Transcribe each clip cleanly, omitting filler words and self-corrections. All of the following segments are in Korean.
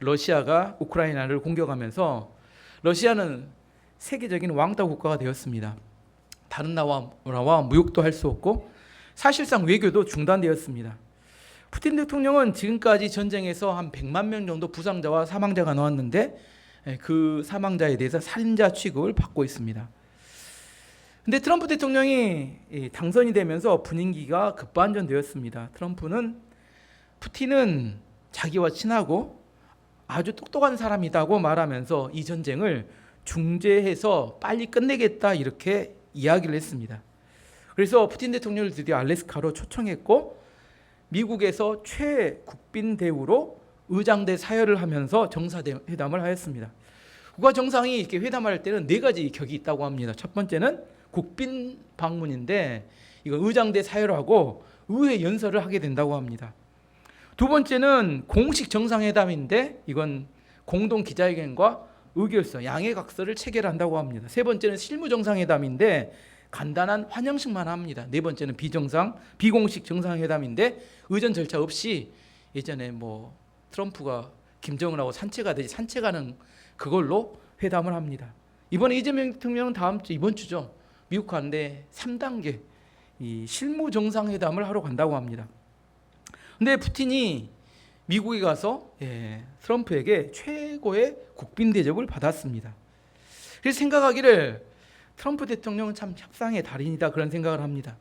러시아가 우크라이나를 공격하면서 러시아는 세계적인 왕따 국가가 되었습니다. 다른 나라와 무역도 할 수 없고 사실상 외교도 중단되었습니다. 푸틴 대통령은 지금까지 전쟁에서 한 100만 명 정도 부상자와 사망자가 나왔는데 그 사망자에 대해서 살인자 취급을 받고 있습니다. 근데 트럼프 대통령이 당선이 되면서 분위기가 급반전되었습니다. 푸틴은 자기와 친하고 아주 똑똑한 사람이라고 말하면서 이 전쟁을 중재해서 빨리 끝내겠다 이렇게 이야기를 했습니다. 그래서 푸틴 대통령을 드디어 알래스카로 초청했고 미국에서 최국빈 대우로 의장대 사열을 하면서 정상회담을 하였습니다. 국가 정상이 이렇게 회담할 때는 4가지 격이 있다고 합니다. 첫 번째는 국빈 방문인데 이거 의장대 사열하고 의회 연설을 하게 된다고 합니다. 두 번째는 공식 정상회담인데 이건 공동 기자회견과 의결서, 양해각서를 체결한다고 합니다. 세 번째는 실무 정상회담인데 간단한 환영식만 합니다. 네 번째는 비공식 정상회담인데 의전 절차 없이 예전에 트럼프가 김정은하고 산책하듯이 산책하는 그걸로 회담을 합니다. 이번에 이재명 대통령은 이번 주죠. 미국 가는데 3단계 이 실무 정상회담을 하러 간다고 합니다. 근데 푸틴이 미국에 가서 트럼프에게 최고의 국빈 대접을 받았습니다. 그래서 생각하기를 트럼프 대통령은 참 협상의 달인이다 그런 생각을 합니다.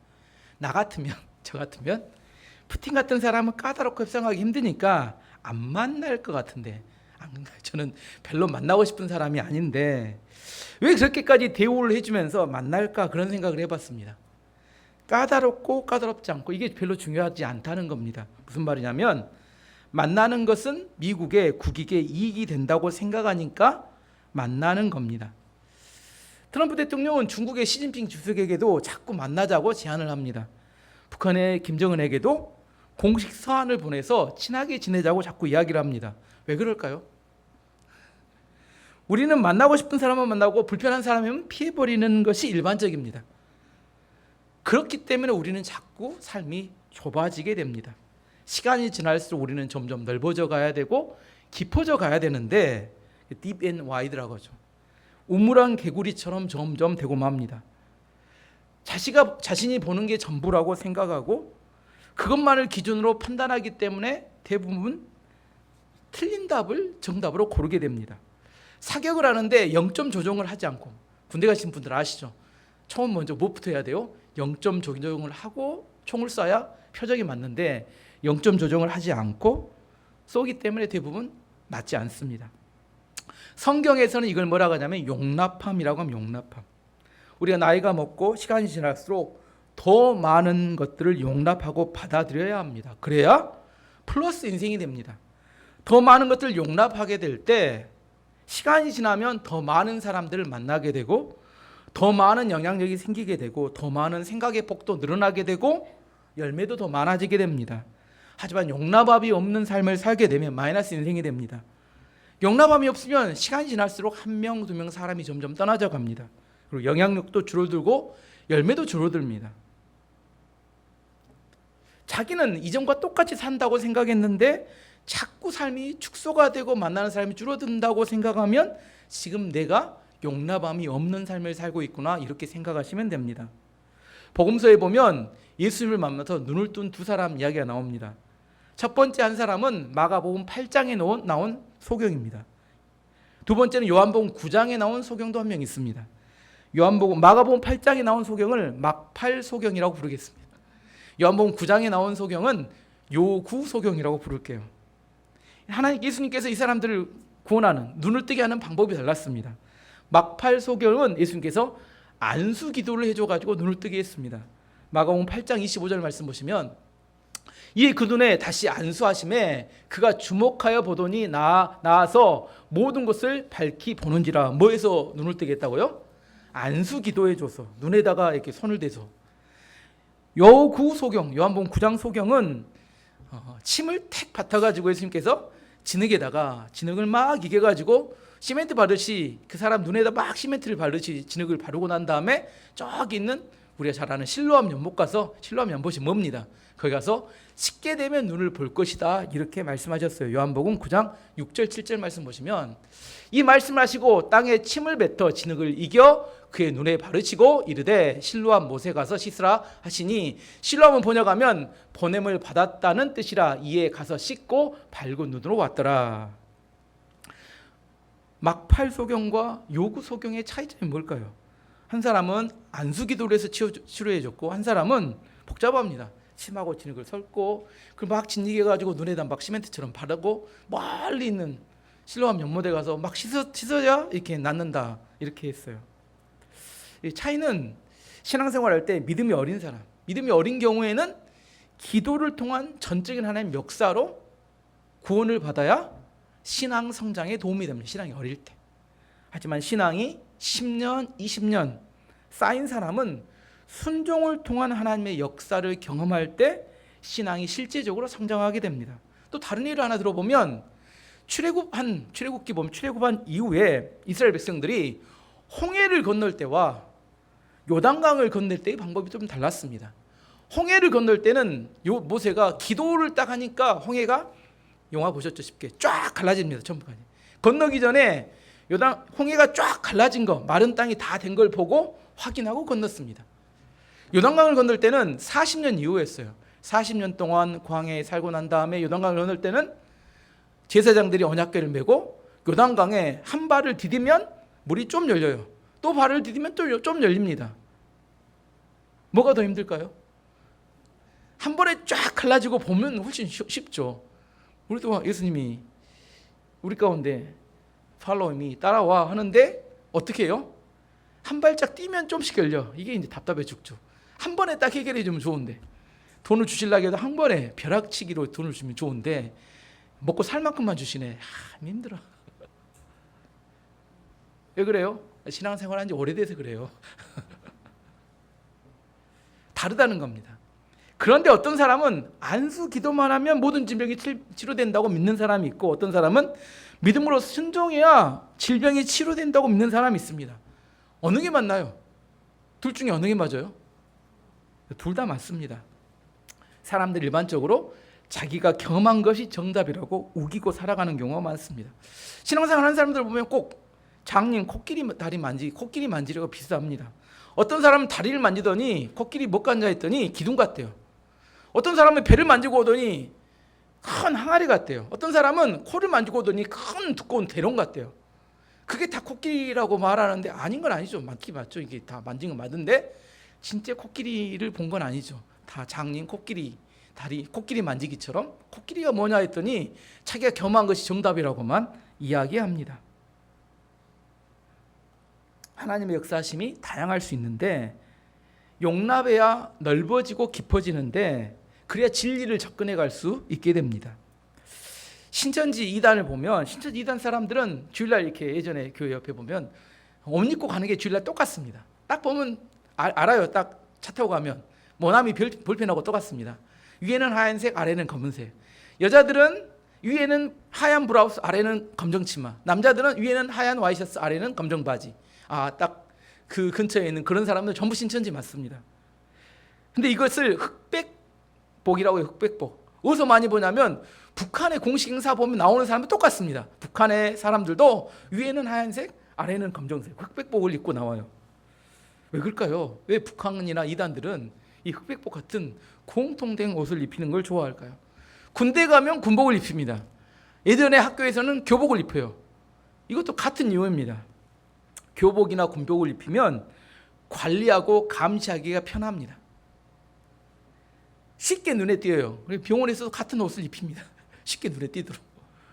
저 같으면 푸틴 같은 사람은 까다롭고 협상하기 힘드니까 안 만날 것 같은데 저는 별로 만나고 싶은 사람이 아닌데 왜 그렇게까지 대우를 해주면서 만날까 그런 생각을 해봤습니다. 까다롭고 까다롭지 않고 이게 별로 중요하지 않다는 겁니다. 무슨 말이냐면 만나는 것은 미국의 국익에 이익이 된다고 생각하니까 만나는 겁니다. 트럼프 대통령은 중국의 시진핑 주석에게도 자꾸 만나자고 제안을 합니다. 북한의 김정은에게도 공식 서한을 보내서 친하게 지내자고 자꾸 이야기를 합니다. 왜 그럴까요? 우리는 만나고 싶은 사람만 만나고 불편한 사람이면 피해버리는 것이 일반적입니다. 그렇기 때문에 우리는 자꾸 삶이 좁아지게 됩니다. 시간이 지날수록 우리는 점점 넓어져 가야 되고 깊어져 가야 되는데 deep and wide라고 하죠. 우물안 개구리처럼 점점 되고 맙니다. 자신이 보는 게 전부라고 생각하고 그것만을 기준으로 판단하기 때문에 대부분 틀린 정답으로 고르게 됩니다. 사격을 하는데 0점 조정을 하지 않고 군대 가신 분들 아시죠? 처음 먼저 뭐부터 해야 돼요? 0점 조정을 하고 총을 쏴야 표적이 맞는데 0점 조정을 하지 않고 쏘기 때문에 대부분 맞지 않습니다. 성경에서는 이걸 뭐라고 하냐면 용납함이라고 하면 용납함. 우리가 나이가 먹고 시간이 지날수록 더 많은 것들을 용납하고 받아들여야 합니다. 그래야 플러스 인생이 됩니다. 더 많은 것들을 용납하게 될 때 시간이 지나면 더 많은 사람들을 만나게 되고 더 많은 영향력이 생기게 되고 더 많은 생각의 폭도 늘어나게 되고 열매도 더 많아지게 됩니다. 하지만 용납함이 없는 삶을 살게 되면 마이너스 인생이 됩니다. 용납함이 없으면 시간이 지날수록 1명, 2명 사람이 점점 떠나져 갑니다. 그리고 영향력도 줄어들고 열매도 줄어듭니다. 자기는 이전과 똑같이 산다고 생각했는데 자꾸 삶이 축소가 되고 만나는 사람이 줄어든다고 생각하면 지금 내가 용납함이 없는 삶을 살고 있구나 이렇게 생각하시면 됩니다. 복음서에 보면 예수님을 만나서 눈을 뜬 2사람 이야기가 나옵니다. 첫 번째 한 사람은 마가복음 8장에 나온 소경입니다. 두 번째는 요한복음 9장에 나온 소경도 한 명 있습니다. 마가복음 8장에 나온 소경을 막팔 소경이라고 부르겠습니다. 요한복음 9장에 나온 소경은 요구 소경이라고 부를게요. 예수님께서 이 사람들을 구원하는 눈을 뜨게 하는 방법이 달랐습니다. 막팔 소경은 예수님께서 안수 기도를 해줘가지고 눈을 뜨게 했습니다. 마가복음 8장 25절 말씀 보시면 이에 그 눈에 다시 안수하심에 그가 주목하여 보더니 나아서 모든 것을 밝히 보는지라. 뭐해서 눈을 뜨게 했다고요? 안수 기도해줘서 눈에다가 이렇게 손을 대서. 요구 소경, 요한복음 9장 소경은 침을 택 뱉어가지고 예수님께서 진흙을 막 이겨가지고 시멘트 바르시 그 사람 눈에다 막 시멘트를 바르시 진흙을 바르고 난 다음에 저기 있는 우리가 잘 아는 실로암 연못 가서, 실로암 연못이 뭡니다. 거기 가서 씻게 되면 눈을 볼 것이다, 이렇게 말씀하셨어요. 요한복음 9장 6절 7절 말씀 보시면, 이 말씀을 하시고 땅에 침을 뱉어 진흙을 이겨 그의 눈에 바르시고 이르되 실로암 못에 가서 씻으라 하시니, 실로암은 번역하면 보냄을 받았다는 뜻이라. 이에 가서 씻고 밝은 눈으로 왔더라. 막팔 소경과 요구 소경의 차이점이 뭘까요? 한 사람은 안수기도를 해서 치료해 줬고, 한 사람은 복잡합니다. 침하고 진흙을 섞고 그걸 막 진흙해가지고 눈에다 막 시멘트처럼 바르고 멀리 있는 실로암 연못에 가서 막 씻어야 이렇게 낫는다, 이렇게 했어요. 이 차이는 신앙생활할 때 믿음이 어린 사람, 믿음이 어린 경우에는 기도를 통한 전적인 하나님의 역사로 구원을 받아야 신앙 성장에 도움이 됩니다. 신앙이 어릴 때. 하지만 신앙이 10년, 20년 쌓인 사람은 순종을 통한 하나님의 역사를 경험할 때 신앙이 실제적으로 성장하게 됩니다. 또 다른 예를 하나 들어보면, 출애굽기 보면 출애굽한 이후에 이스라엘 백성들이 홍해를 건널 때와 요단강을 건널 때의 방법이 좀 달랐습니다. 홍해를 건널 때는 모세가 기도를 딱 하니까 홍해가, 영화 보셨죠? 쉽게 쫙 갈라집니다. 전부까지. 건너기 전에 홍해가 쫙 갈라진 거, 마른 땅이 다 된 걸 보고 확인하고 건넜습니다. 요단강을 건널 때는 40년 이후였어요. 40년 동안 광야에 살고 난 다음에 요단강을 건널 때는 제사장들이 언약궤를 메고 요단강에 한 발을 디디면 물이 좀 열려요. 또 발을 디디면 또 좀 열립니다. 뭐가 더 힘들까요? 한 번에 쫙 갈라지고 보면 훨씬 쉽죠. 우리도 예수님이 우리 가운데 Follow me, 따라와 하는데 어떻게 해요? 한 발짝 뛰면 좀씩 열려. 이게 이제 답답해 죽죠. 한 번에 딱 해결해 주면 좋은데, 돈을 주시려고 해도 한 번에 벼락치기로 돈을 주면 좋은데 먹고 살 만큼만 주시네. 힘들어. 왜 그래요? 신앙생활 한 지 오래돼서 그래요. 다르다는 겁니다. 그런데 어떤 사람은 안수 기도만 하면 모든 질병이 치료된다고 믿는 사람이 있고, 어떤 사람은 믿음으로 순종해야 질병이 치료된다고 믿는 사람이 있습니다. 어느 게 맞나요? 둘 중에 어느 게 맞아요? 둘 다 맞습니다. 사람들 일반적으로 자기가 경험한 것이 정답이라고 우기고 살아가는 경우가 많습니다. 신앙생활 하는 사람들 보면 꼭 장님 코끼리 만지려고 비슷합니다. 어떤 사람은 다리를 만지더니 코끼리 못 간자 했더니 기둥 같대요. 어떤 사람은 배를 만지고 오더니 큰 항아리 같대요. 어떤 사람은 코를 만지고 오더니 큰 두꺼운 대롱 같대요. 그게 다 코끼리라고 말하는데 아닌 건 아니죠. 맞긴 맞죠. 이게 다 만진 건 맞는데 진짜 코끼리를 본 건 아니죠. 다 장님 코끼리 다리 코끼리 만지기처럼, 코끼리가 뭐냐 했더니 자기가 경험한 것이 정답이라고만 이야기합니다. 하나님의 역사심이 다양할 수 있는데 용납해야 넓어지고 깊어지는데, 그래야 진리를 접근해 갈 수 있게 됩니다. 신천지 2단을 보면, 신천지 2단 사람들은 주일날 이렇게 예전에 교회 옆에 보면 옷 입고 가는 게 주일날 똑같습니다. 딱 보면 알아요. 딱 차 타고 가면 모나미 볼펜하고 똑같습니다. 위에는 하얀색, 아래는 검은색. 여자들은 위에는 하얀 브라우스, 아래는 검정 치마. 남자들은 위에는 하얀 와이셔츠, 아래는 검정 바지. 딱 그 근처에 있는 그런 사람들 전부 신천지 맞습니다. 근데 이것을 흑백복이라고 해요. 흑백복. 어디서 많이 보냐면 북한의 공식 행사 보면 나오는 사람은 똑같습니다. 북한의 사람들도 위에는 하얀색, 아래는 검정색 흑백복을 입고 나와요. 왜 그럴까요? 왜 북한이나 이단들은 이 흑백복 같은 공통된 옷을 입히는 걸 좋아할까요? 군대 가면 군복을 입힙니다. 예전에 학교에서는 교복을 입혀요. 이것도 같은 이유입니다. 교복이나 군복을 입히면 관리하고 감시하기가 편합니다. 쉽게 눈에 띄어요. 병원에서도 같은 옷을 입힙니다. 쉽게 눈에 띄도록.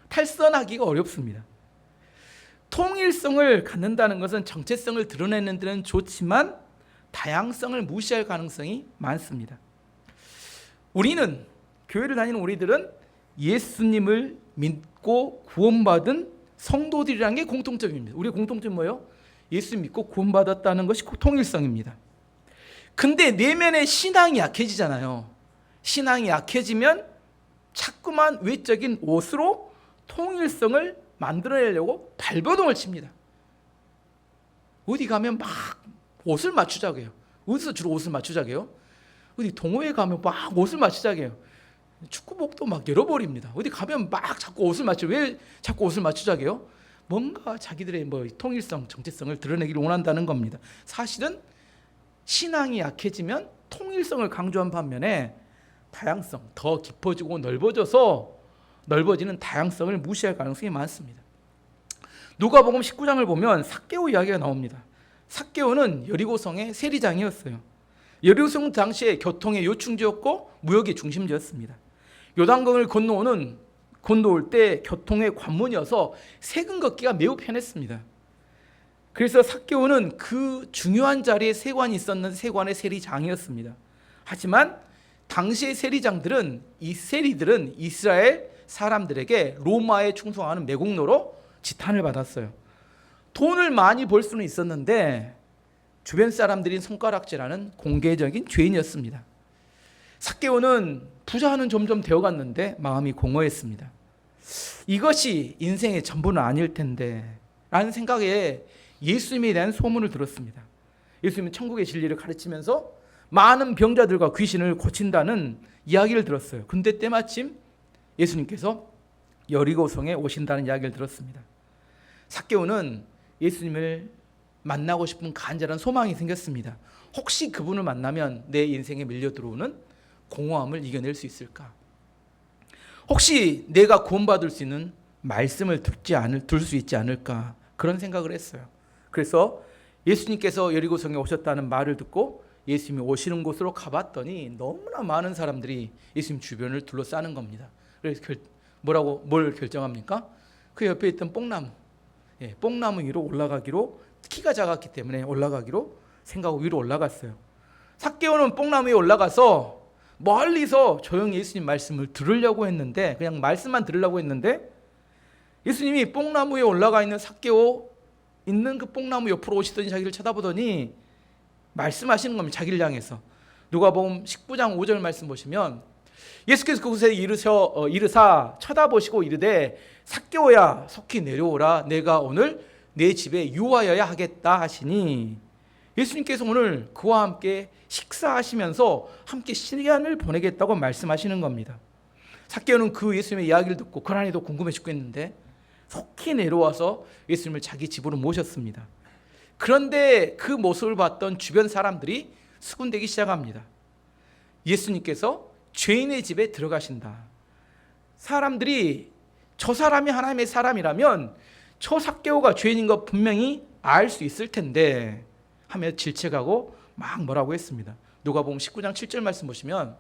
탈선하기가 어렵습니다. 통일성을 갖는다는 것은 정체성을 드러내는 데는 좋지만 다양성을 무시할 가능성이 많습니다. 우리는, 교회를 다니는 우리들은 예수님을 믿고 구원받은 성도들이라는 게 공통점입니다. 우리의 공통점이 뭐예요? 예수 믿고 구원받았다는 것이 통일성입니다. 근데 내면의 신앙이 약해지잖아요. 신앙이 약해지면 자꾸만 외적인 옷으로 통일성을 만들어내려고 발버둥을 칩니다. 어디 가면 막 옷을 맞추자고 해요. 어디서 주로 옷을 맞추자게요? 어디 동호회 가면 막 옷을 맞추자게요. 축구복도 막 열어버립니다. 어디 가면 막 자꾸 옷을 맞춰. 왜 자꾸 옷을 맞추자게요? 뭔가 자기들의 뭐 통일성, 정체성을 드러내기를 원한다는 겁니다. 사실은 신앙이 약해지면 통일성을 강조한 반면에 다양성, 더 깊어지고 넓어지는 다양성을 무시할 가능성이 많습니다. 누가복음 19장을 보면 삭개오 이야기가 나옵니다. 삭개오는 여리고성의 세리장이었어요. 여리고성 당시에 교통의 요충지였고 무역의 중심지였습니다. 요단강을 건너올 때 교통의 관문이어서 세금 걷기가 매우 편했습니다. 그래서 삭개오는 그 중요한 자리에 세관이 있었는 세관의 세리장이었습니다. 하지만 당시의 세리들은 이스라엘 사람들에게 로마에 충성하는 매국노로 지탄을 받았어요. 돈을 많이 벌 수는 있었는데 주변 사람들인 손가락질하는 공개적인 죄인이었습니다. 삭개오는 부자는 점점 되어갔는데 마음이 공허했습니다. 이것이 인생의 전부는 아닐 텐데 라는 생각에 예수님에 대한 소문을 들었습니다. 예수님은 천국의 진리를 가르치면서 많은 병자들과 귀신을 고친다는 이야기를 들었어요. 근데 때마침 예수님께서 여리고성에 오신다는 이야기를 들었습니다. 삭개오는 예수님을 만나고 싶은 간절한 소망이 생겼습니다. 혹시 그분을 만나면 내 인생에 밀려 들어오는 공허함을 이겨낼 수 있을까? 혹시 내가 구원받을 수 있는 말씀을 들 수 있지 않을까? 그런 생각을 했어요. 그래서 예수님께서 여리고성에 오셨다는 말을 듣고 예수님이 오시는 곳으로 가봤더니 너무나 많은 사람들이 예수님 주변을 둘러싸는 겁니다. 그래서 뭘 결정합니까? 그 옆에 있던 뽕나무 위로 올라가기로, 키가 작았기 때문에 올라가기로 생각하고 위로 올라갔어요. 삭개오는 뽕나무 위에 올라가서 멀리서 조용히 예수님 말씀을 들으려고 했는데, 그냥 말씀만 들으려고 했는데 예수님이 뽕나무 위에 올라가 있는 삭개오 있는 그 뽕나무 옆으로 오시더니 자기를 쳐다보더니 말씀하시는 겁니다. 자기를 향해서. 누가복음 19장 5절 말씀 보시면 예수께서 그곳에 이르사 쳐다보시고 이르되 삭개오야 속히 내려오라 내가 오늘 내 집에 유하여야 하겠다 하시니, 예수님께서 오늘 그와 함께 식사하시면서 함께 시간을 보내겠다고 말씀하시는 겁니다. 삭개오는 그 예수님의 이야기를 듣고 고난이도 궁금해 죽겠는데 속히 내려와서 예수님을 자기 집으로 모셨습니다. 그런데 그 모습을 봤던 주변 사람들이 수군대기 시작합니다. 예수님께서 죄인의 집에 들어가신다. 사람들이 저 사람이 하나님의 사람이라면 저 삭개오가 죄인인 것 분명히 알 수 있을 텐데 하며 질책하고 막 뭐라고 했습니다. 누가복음 19장 7절 말씀 보시면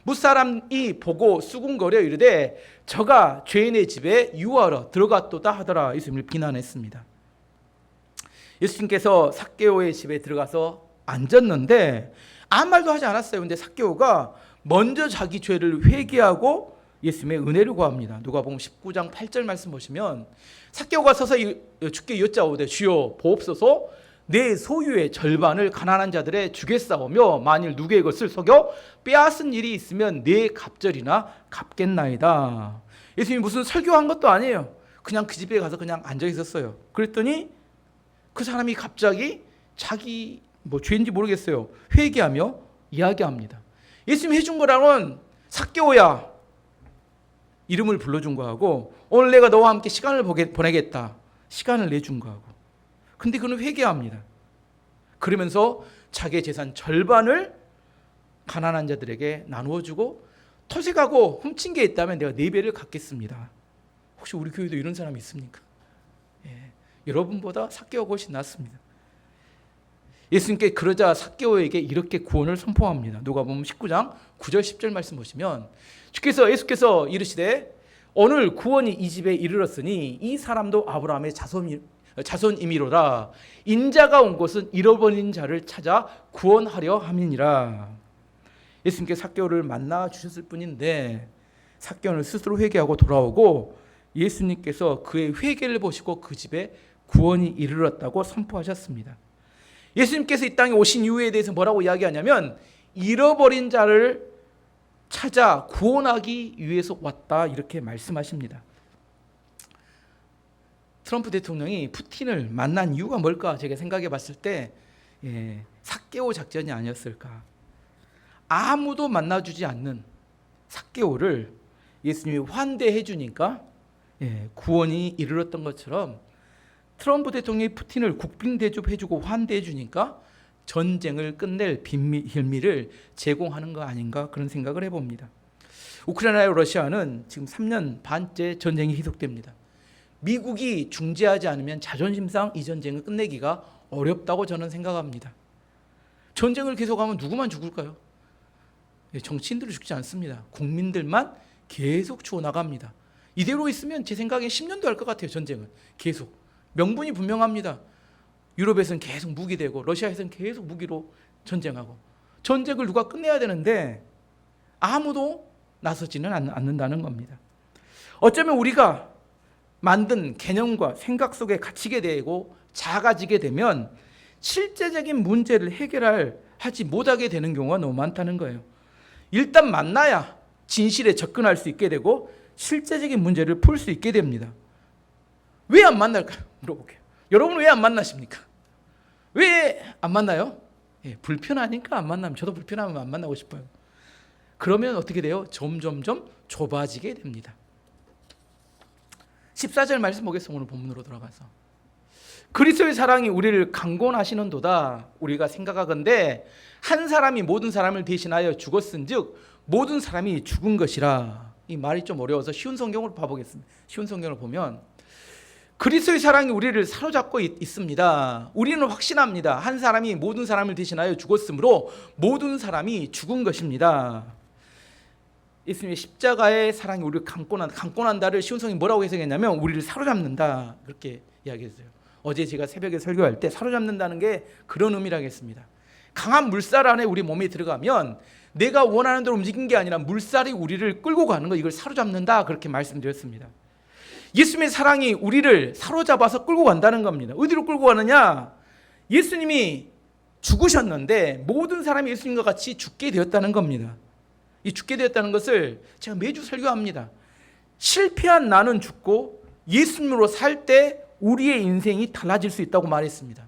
무사람이 보고 수군거려 이르되 저가 죄인의 집에 유하러 들어갔도다 하더라. 예수님을 비난했습니다. 예수님께서 삭개오의 집에 들어가서 앉았는데 아무 말도 하지 않았어요. 근데 삭개오가 먼저 자기 죄를 회개하고 예수님의 은혜를 구합니다. 누가복음 19장 8절 말씀 보시면 삭개오가 서서 주께 여짜오되 주여 보옵소서 내 소유의 절반을 가난한 자들에 주겠사오며 만일 누구의 것을 속여 빼앗은 일이 있으면 내 갑절이나 갚겠나이다. 예수님이 무슨 설교한 것도 아니에요. 그냥 그 집에 가서 그냥 앉아 있었어요. 그랬더니 그 사람이 갑자기 자기 죄인지 모르겠어요. 회개하며 이야기합니다. 예수님이 해준 거랑은 삭개오야 이름을 불러준 거하고 오늘 내가 너와 함께 시간을 보내겠다 시간을 내준 거하고, 근데 그는 회개합니다. 그러면서 자기의 재산 절반을 가난한 자들에게 나누어 주고 토색하고 훔친 게 있다면 내가 4배를 갚겠습니다. 혹시 우리 교회도 이런 사람이 있습니까? 여러분보다 삭개오가 훨씬 낫습니다. 예수님께 그러자 삭개오에게 이렇게 구원을 선포합니다. 누가복음 19장 9절 10절 말씀 보시면 예수께서 이르시되 오늘 구원이 이 집에 이르렀으니 이 사람도 아브라함의 자손이미로라. 인자가 온 곳은 잃어버린 자를 찾아 구원하려 함이니라. 예수님께서 삭개오를 만나 주셨을 뿐인데 삭개오는 스스로 회개하고 돌아오고 예수님께서 그의 회개를 보시고 그 집에 구원이 이르렀다고 선포하셨습니다. 예수님께서 이 땅에 오신 이유에 대해서 뭐라고 이야기하냐면 잃어버린 자를 찾아 구원하기 위해서 왔다 이렇게 말씀하십니다. 트럼프 대통령이 푸틴을 만난 이유가 뭘까 제가 생각해 봤을 때 삭개오 작전이 아니었을까? 아무도 만나주지 않는 삭개오를 예수님이 환대해 주니까 구원이 이르렀던 것처럼 트럼프 대통령이 푸틴을 국빈 대접해주고 환대해 주니까 전쟁을 끝낼 빌미를 제공하는 거 아닌가 그런 생각을 해봅니다. 우크라이나와 러시아는 지금 3년 반째 전쟁이 계속됩니다. 미국이 중재하지 않으면 자존심상 이 전쟁을 끝내기가 어렵다고 저는 생각합니다. 전쟁을 계속하면 누구만 죽을까요? 정치인들은 죽지 않습니다. 국민들만 계속 죽어나갑니다. 이대로 있으면 제 생각엔 10년도 할 것 같아요. 전쟁은 계속. 명분이 분명합니다. 유럽에서는 계속 무기되고 러시아에서는 계속 무기로 전쟁하고 전쟁을 누가 끝내야 되는데 아무도 나서지는 않는다는 겁니다. 어쩌면 우리가 만든 개념과 생각 속에 갇히게 되고 작아지게 되면 실제적인 문제를 하지 못하게 되는 경우가 너무 많다는 거예요. 일단 만나야 진실에 접근할 수 있게 되고 실제적인 문제를 풀 수 있게 됩니다. 왜 안 만날까요? 물어볼게요. 여러분은 왜 안 만나십니까? 왜 안 만나요? 불편하니까 안 만나면, 저도 불편하면 안 만나고 싶어요. 그러면 어떻게 돼요? 점점점 좁아지게 됩니다. 14절 말씀 보겠습니다. 오늘 본문으로 돌아가서. 그리스도의 사랑이 우리를 강권하시는도다. 우리가 생각하건대 한 사람이 모든 사람을 대신하여 죽었은즉 모든 사람이 죽은 것이라. 이 말이 좀 어려워서 쉬운 성경으로 봐보겠습니다. 쉬운 성경을 보면 그리스도의 사랑이 우리를 사로잡고 있습니다. 우리는 확신합니다. 한 사람이 모든 사람을 대신하여 죽었으므로 모든 사람이 죽은 것입니다. 예수님의 십자가의 사랑이 우리를 강권한다를 쉬운 성경이 뭐라고 해석했냐면 우리를 사로잡는다 그렇게 이야기했어요. 어제 제가 새벽에 설교할 때 사로잡는다는 게 그런 의미라겠습니다. 강한 물살 안에 우리 몸에 들어가면 내가 원하는 대로 움직인 게 아니라 물살이 우리를 끌고 가는 거, 이걸 사로잡는다 그렇게 말씀드렸습니다. 예수님의 사랑이 우리를 사로잡아서 끌고 간다는 겁니다. 어디로 끌고 가느냐? 예수님이 죽으셨는데 모든 사람이 예수님과 같이 죽게 되었다는 겁니다. 이 죽게 되었다는 것을 제가 매주 설교합니다. 실패한 나는 죽고 예수님으로 살 때 우리의 인생이 달라질 수 있다고 말했습니다.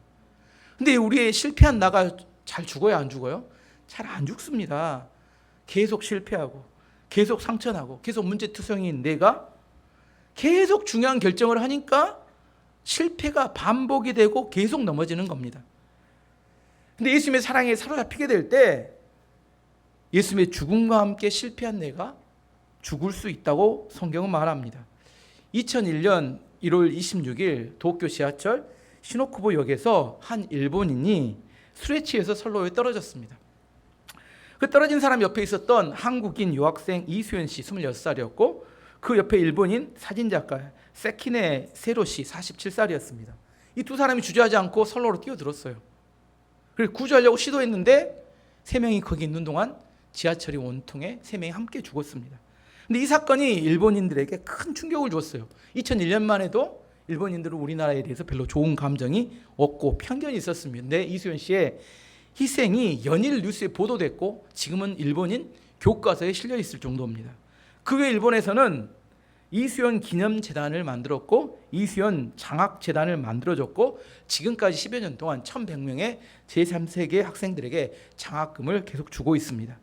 근데 우리의 실패한 나가 잘 죽어요, 안 죽어요? 잘 안 죽습니다. 계속 실패하고 계속 상처나고 계속 문제투성이인 내가 계속 중요한 결정을 하니까 실패가 반복이 되고 계속 넘어지는 겁니다. 근데 예수님의 사랑에 사로잡히게 될 때 예수님의 죽음과 함께 실패한 내가 죽을 수 있다고 성경은 말합니다. 2001년 1월 26일 도쿄 지하철 시노쿠보역에서 한 일본인이 술에 취해서 선로에 떨어졌습니다. 그 떨어진 사람 옆에 있었던 한국인 유학생 이수연 씨 26살이었고 그 옆에 일본인 사진작가 세키네 세로 씨 47살이었습니다. 이 두 사람이 주저하지 않고 선로로 뛰어들었어요. 그래서 구조하려고 시도했는데 세 명이 거기 있는 동안 지하철이 원통해 세 명이 함께 죽었습니다. 근데 이 사건이 일본인들에게 큰 충격을 주었어요. 2001년만 해도 일본인들은 우리나라에 대해서 별로 좋은 감정이 없고 편견이 있었습니다. 근데 이수연 씨의 희생이 연일 뉴스에 보도됐고 지금은 일본인 교과서에 실려 있을 정도입니다. 그 외 일본에서는 이수연 기념재단을 만들었고 이수연 장학재단을 만들어줬고 지금까지 10여 년 동안 1,100명의 제3세계 학생들에게 장학금을 계속 주고 있습니다.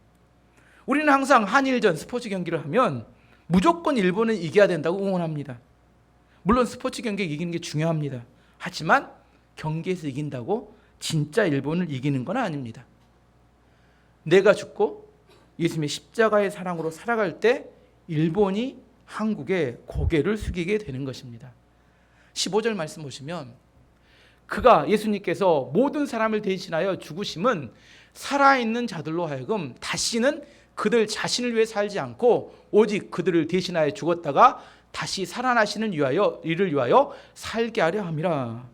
우리는 항상 한일전 스포츠 경기를 하면 무조건 일본은 이겨야 된다고 응원합니다. 물론 스포츠 경기에 이기는 게 중요합니다. 하지만 경기에서 이긴다고 진짜 일본을 이기는 건 아닙니다. 내가 죽고 예수님의 십자가의 사랑으로 살아갈 때 일본이 한국에 고개를 숙이게 되는 것입니다. 15절 말씀 보시면 그가 예수님께서 모든 사람을 대신하여 죽으심은 살아있는 자들로 하여금 다시는 그들 자신을 위해 살지 않고 오직 그들을 대신하여 죽었다가 다시 살아나시는 이를 위하여 살게 하려 함이라.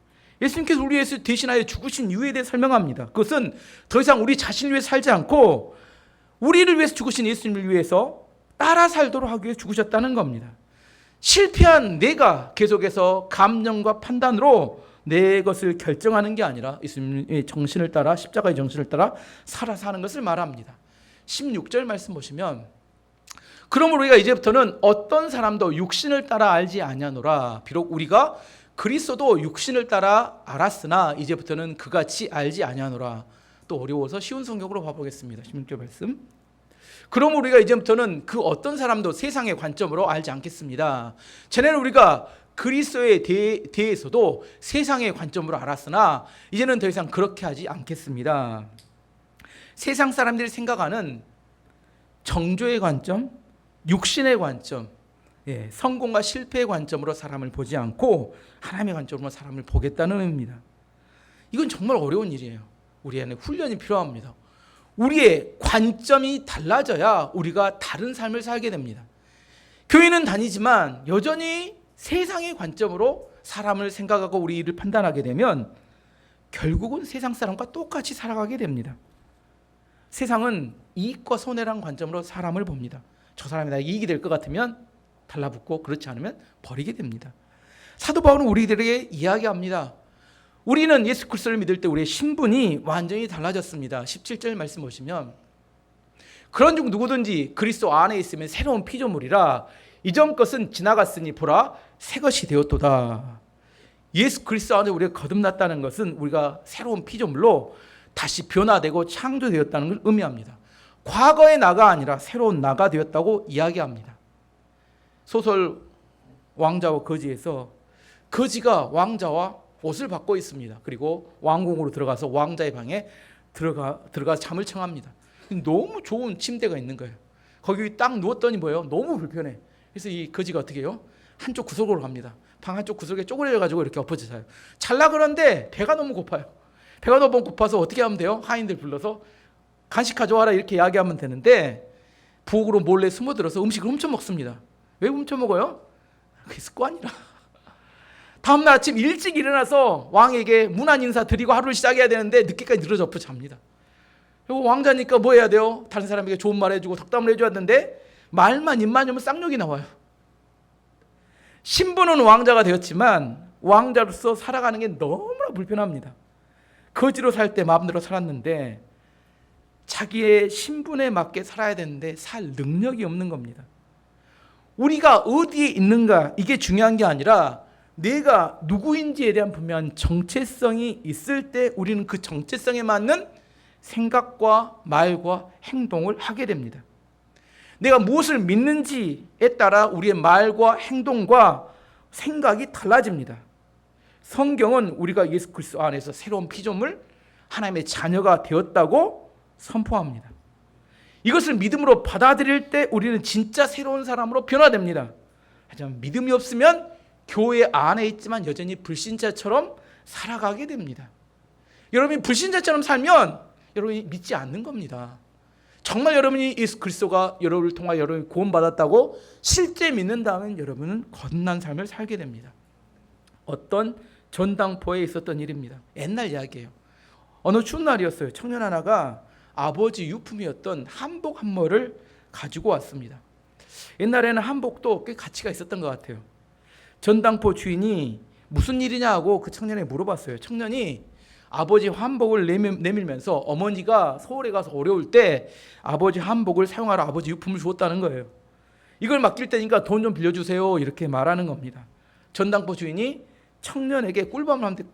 예수님께서 우리 위해서 대신하여 죽으신 이유에 대해 설명합니다. 그것은 더 이상 우리 자신을 위해 살지 않고 우리를 위해서 죽으신 예수님을 위해서 따라 살도록 하기 위해 죽으셨다는 겁니다. 실패한 내가 계속해서 감정과 판단으로 내 것을 결정하는 게 아니라 예수님의 정신을 따라 십자가의 정신을 따라 살아서 하는 것을 말합니다. 16절 말씀 보시면 그러므로 우리가 이제부터는 어떤 사람도 육신을 따라 알지 아니하노라. 비록 우리가 그리스도도 육신을 따라 알았으나 이제부터는 그같이 알지 아니하노라. 또 어려워서 쉬운 성경으로 봐보겠습니다. 16절 말씀. 그럼 우리가 이제부터는 그 어떤 사람도 세상의 관점으로 알지 않겠습니다. 전에는 우리가 그리스도에 대해서도 세상의 관점으로 알았으나 이제는 더 이상 그렇게 하지 않겠습니다. 세상 사람들이 생각하는 정죄의 관점, 육신의 관점, 성공과 실패의 관점으로 사람을 보지 않고 하나님의 관점으로 사람을 보겠다는 의미입니다. 이건 정말 어려운 일이에요. 우리 안에 훈련이 필요합니다. 우리의 관점이 달라져야 우리가 다른 삶을 살게 됩니다. 교회는 다니지만 여전히 세상의 관점으로 사람을 생각하고 우리 일을 판단하게 되면 결국은 세상 사람과 똑같이 살아가게 됩니다. 세상은 이익과 손해라는 관점으로 사람을 봅니다. 저 사람이 나에게 이익이 될 것 같으면 달라붙고 그렇지 않으면 버리게 됩니다. 사도 바울은 우리들에게 이야기합니다. 우리는 예수 그리스도를 믿을 때 우리의 신분이 완전히 달라졌습니다. 17절 말씀 보시면 그런 중 누구든지 그리스도 안에 있으면 새로운 피조물이라 이전 것은 지나갔으니 보라 새 것이 되었도다. 예수 그리스도 안에 우리가 거듭났다는 것은 우리가 새로운 피조물로 다시 변화되고 창조되었다는 걸 의미합니다. 과거의 나가 아니라 새로운 나가 되었다고 이야기합니다. 소설 왕자와 거지에서 거지가 왕자와 옷을 바꿔 있습니다. 그리고 왕궁으로 들어가서 왕자의 방에 들어가 잠을 청합니다. 너무 좋은 침대가 있는 거예요. 거기 딱 누웠더니 뭐예요? 너무 불편해. 그래서 이 거지가 어떻게 해요? 한쪽 구석으로 갑니다. 방 한쪽 구석에 쪼그려가지고 이렇게 엎어져 자요. 잘라 그런데 배가 너무 고파요. 배가 너무 고파서 어떻게 하면 돼요? 하인들 불러서 간식 가져와라 이렇게 이야기하면 되는데 부엌으로 몰래 숨어들어서 음식을 훔쳐 먹습니다. 왜 훔쳐 먹어요? 그게 습관이라. 다음날 아침 일찍 일어나서 왕에게 문안 인사 드리고 하루를 시작해야 되는데 늦게까지 늘어져 엎어 잡니다. 그리고 왕자니까 뭐 해야 돼요? 다른 사람에게 좋은 말 해주고 덕담을 해줘야 되는데 말만 입만 열면 쌍욕이 나와요. 신분은 왕자가 되었지만 왕자로서 살아가는 게 너무나 불편합니다. 거지로 살 때 마음대로 살았는데 자기의 신분에 맞게 살아야 되는데 살 능력이 없는 겁니다. 우리가 어디에 있는가 이게 중요한 게 아니라 내가 누구인지에 대한 분명한 정체성이 있을 때 우리는 그 정체성에 맞는 생각과 말과 행동을 하게 됩니다. 내가 무엇을 믿는지에 따라 우리의 말과 행동과 생각이 달라집니다. 성경은 우리가 예수 그리스도 안에서 새로운 피조물, 하나님의 자녀가 되었다고 선포합니다. 이것을 믿음으로 받아들일 때 우리는 진짜 새로운 사람으로 변화됩니다. 하지만 믿음이 없으면 교회 안에 있지만 여전히 불신자처럼 살아가게 됩니다. 여러분이 불신자처럼 살면 여러분이 믿지 않는 겁니다. 정말 여러분이 예수 그리스도가 여러분을 통하여 여러분이 구원받았다고 실제 믿는다면 여러분은 거듭난 삶을 살게 됩니다. 어떤 전당포에 있었던 일입니다. 옛날 이야기예요. 어느 추운 날이었어요. 청년 하나가 아버지 유품이었던 한복 한 벌을 가지고 왔습니다. 옛날에는 한복도 꽤 가치가 있었던 것 같아요. 전당포 주인이 무슨 일이냐 하고 그 청년에게 물어봤어요. 청년이 아버지 한복을 내밀면서 어머니가 서울에 가서 어려울 때 아버지 한복을 사용하러 아버지 유품을 주었다는 거예요. 이걸 맡길 테니까 돈 좀 빌려주세요 이렇게 말하는 겁니다. 전당포 주인이 청년에게 꿀밤을 하는데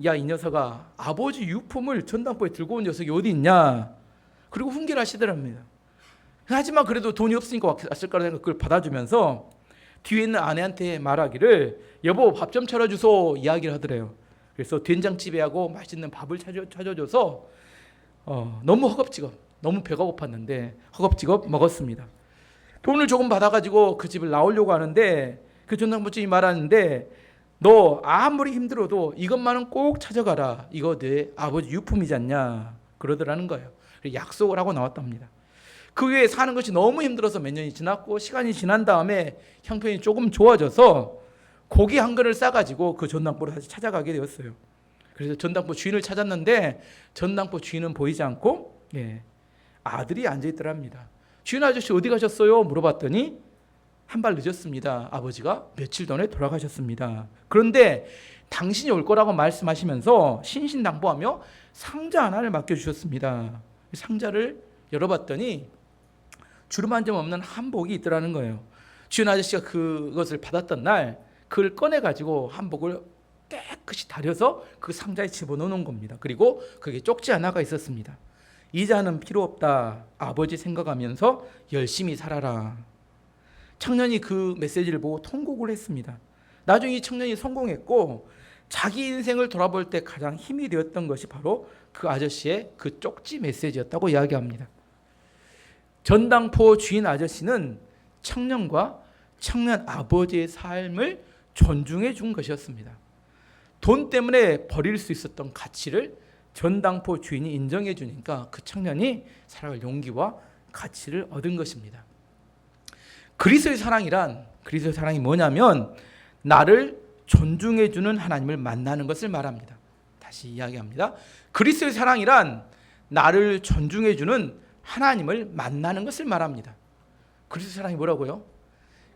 야 이 녀석아 아버지 유품을 전당포에 들고 온 녀석이 어디 있냐 그리고 훈계를 하시더랍니다. 하지만 그래도 돈이 없으니까 왔을 거라 생각 그걸 받아주면서 뒤에 있는 아내한테 말하기를 여보 밥 좀 차려주소 이야기를 하더래요. 그래서 된장찌개하고 맛있는 밥을 차려줘서 너무 허겁지겁 너무 배가 고팠는데 허겁지겁 먹었습니다. 돈을 조금 받아가지고 그 집을 나오려고 하는데 그 전당포주인이 말하는데 너 아무리 힘들어도 이것만은 꼭 찾아가라. 이거 내 아버지 유품이지 않냐 그러더라는 거예요. 약속을 하고 나왔답니다. 그 후에 사는 것이 너무 힘들어서 몇 년이 지났고 시간이 지난 다음에 형편이 조금 좋아져서 고기 한 그릇을 싸가지고 그 전당포를 다시 찾아가게 되었어요. 그래서 전당포 주인을 찾았는데 전당포 주인은 보이지 않고 아들이 앉아있더랍니다. 주인 아저씨 어디 가셨어요? 물어봤더니 한 발 늦었습니다. 아버지가 며칠 전에 돌아가셨습니다. 그런데 당신이 올 거라고 말씀하시면서 신신당부하며 상자 하나를 맡겨주셨습니다. 상자를 열어봤더니 주름 한 점 없는 한복이 있더라는 거예요. 주인 아저씨가 그것을 받았던 날 그걸 꺼내가지고 한복을 깨끗이 다려서 그 상자에 집어넣는 겁니다. 그리고 그게 쪽지 하나가 있었습니다. 이자는 필요 없다. 아버지 생각하면서 열심히 살아라. 청년이 그 메시지를 보고 통곡을 했습니다. 나중에 이 청년이 성공했고 자기 인생을 돌아볼 때 가장 힘이 되었던 것이 바로 그 아저씨의 그 쪽지 메시지였다고 이야기합니다. 전당포 주인 아저씨는 청년과 청년 아버지의 삶을 존중해 준 것이었습니다. 돈 때문에 버릴 수 있었던 가치를 전당포 주인이 인정해 주니까 그 청년이 살아갈 용기와 가치를 얻은 것입니다. 그리스도의 사랑이 뭐냐면 나를 존중해 주는 하나님을 만나는 것을 말합니다. 다시 이야기합니다. 그리스도의 사랑이란 나를 존중해 주는 하나님을 만나는 것을 말합니다. 그리스도의 사랑이 뭐라고요?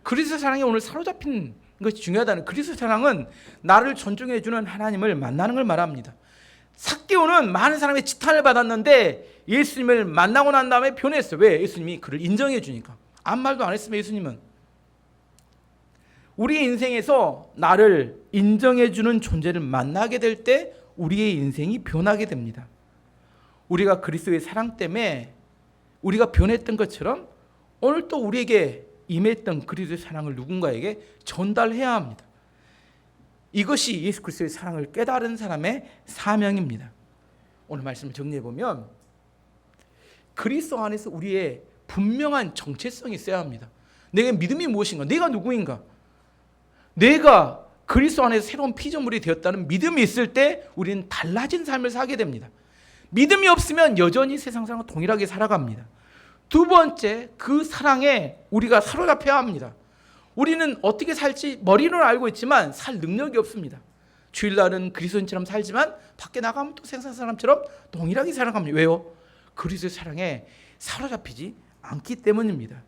그리스도의 사랑이 오늘 사로잡힌 것이 중요하다는, 그리스도의 사랑은 나를 존중해 주는 하나님을 만나는 걸 말합니다. 삭개오는 많은 사람의 지탄을 받았는데 예수님을 만나고 난 다음에 변했어요. 왜? 예수님이 그를 인정해 주니까. 아무 말도 안 했으면 예수님은. 우리의 인생에서 나를 인정해 주는 존재를 만나게 될 때 우리의 인생이 변하게 됩니다. 우리가 그리스도의 사랑 때문에 우리가 변했던 것처럼 오늘 또 우리에게 임했던 그리스도의 사랑을 누군가에게 전달해야 합니다. 이것이 예수 그리스도의 사랑을 깨달은 사람의 사명입니다. 오늘 말씀을 정리해 보면 그리스도 안에서 우리의 분명한 정체성이 있어야 합니다. 내가 믿음이 무엇인가? 내가 누구인가? 내가 그리스도 안에서 새로운 피조물이 되었다는 믿음이 있을 때 우리는 달라진 삶을 살게 됩니다. 믿음이 없으면 여전히 세상 사람과 동일하게 살아갑니다. 두 번째, 그 사랑에 우리가 사로잡혀야 합니다. 우리는 어떻게 살지 머리로는 알고 있지만 살 능력이 없습니다. 주일날은 그리스도인처럼 살지만 밖에 나가면 또 세상 사람처럼 동일하게 살아갑니다. 왜요? 그리스도의 사랑에 사로잡히지 않기 때문입니다.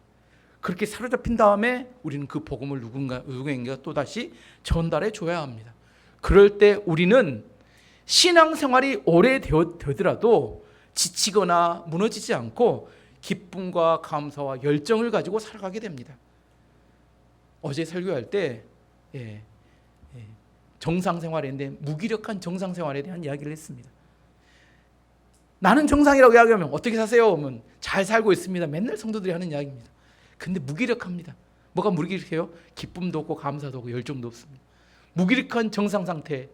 그렇게 사로잡힌 다음에 우리는 그 복음을 누구에게 또다시 전달해 줘야 합니다. 그럴 때 우리는 신앙생활이 오래되더라도 지치거나 무너지지 않고 기쁨과 감사와 열정을 가지고 살아가게 됩니다. 어제 설교할 때 정상생활인데 무기력한 정상생활에 대한 이야기를 했습니다. 나는 정상이라고 이야기하면 어떻게 사세요? 그러면 잘 살고 있습니다. 맨날 성도들이 하는 이야기입니다. 근데 무기력합니다. 뭐가 무기력해요? 기쁨도 없고 감사도 없고 열정도 없습니다. 무기력한 정상 상태.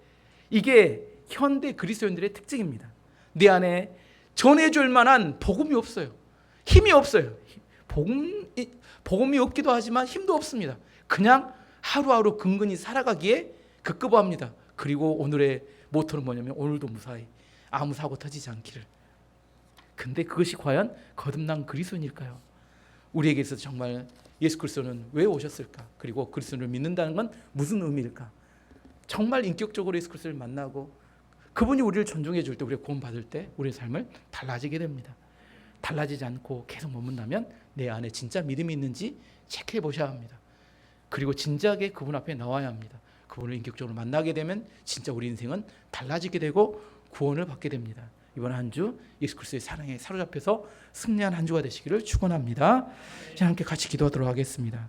이게 현대 그리스도인들의 특징입니다. 내 안에 전해줄 만한 복음이 없어요. 힘이 없어요. 복음이 없기도 하지만 힘도 없습니다. 그냥 하루하루 근근히 살아가기에 급급합니다. 그리고 오늘의 모토는 뭐냐면 오늘도 무사히 아무 사고 터지지 않기를. 근데 그것이 과연 거듭난 그리스도인일까요? 우리에게 있어서 정말 예수 그리스도는 왜 오셨을까? 그리고 그리스도를 믿는다는 건 무슨 의미일까? 정말 인격적으로 예수 그리스도를 만나고 그분이 우리를 존중해 줄 때, 우리가 구원받을 때 우리의 삶을 달라지게 됩니다. 달라지지 않고 계속 머문다면 내 안에 진짜 믿음이 있는지 체크해 보셔야 합니다. 그리고 진지하게 그분 앞에 나와야 합니다. 그분을 인격적으로 만나게 되면 진짜 우리 인생은 달라지게 되고 구원을 받게 됩니다. 이번 한 주 예수 그리스도의 사랑에 사로잡혀서 승리한 한 주가 되시기를 축원합니다. 자, 함께 같이 기도하도록 하겠습니다.